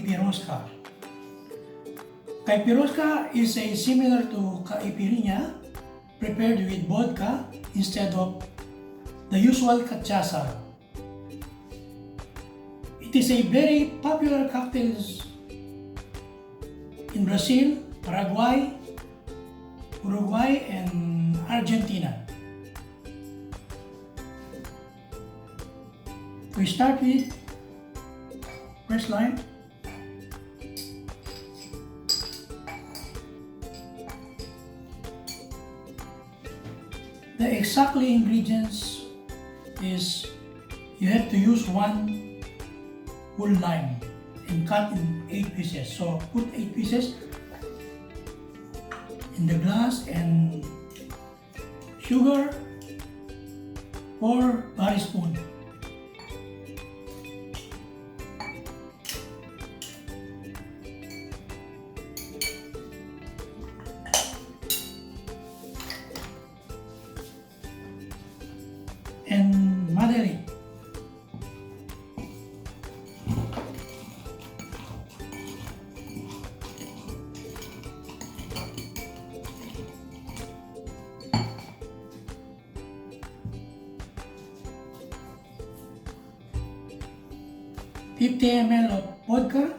Caipiroska. Caipiroska is similar to Caipirinha, prepared with vodka instead of the usual cachaça. It is a very popular cocktail in Brazil, Paraguay, Uruguay and Argentina. We start with first line. The exactly ingredients is you have to use one whole lime and cut in 8 pieces. So put 8 pieces in the glass and sugar 4 bar spoon. And muddle it. $50 ml of vodka,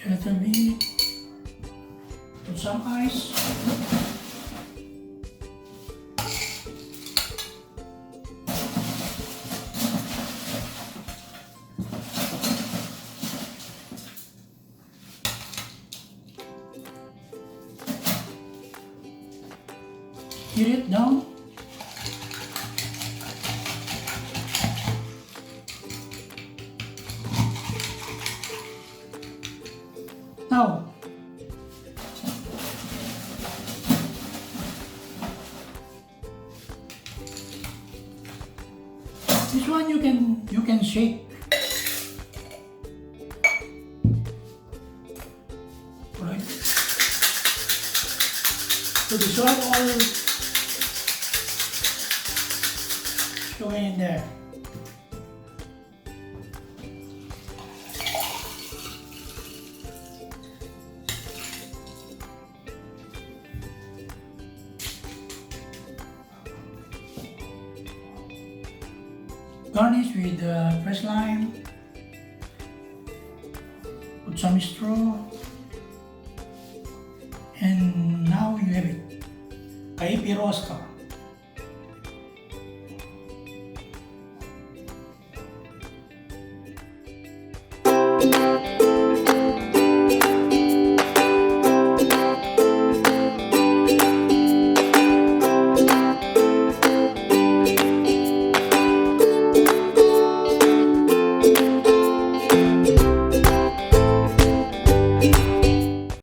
little bit, put some ice, heat it down. Now, this one you can shake. Right. So dissolve all sugar in there. Garnish with fresh lime, put some straw, and now you have it. Caipiroska.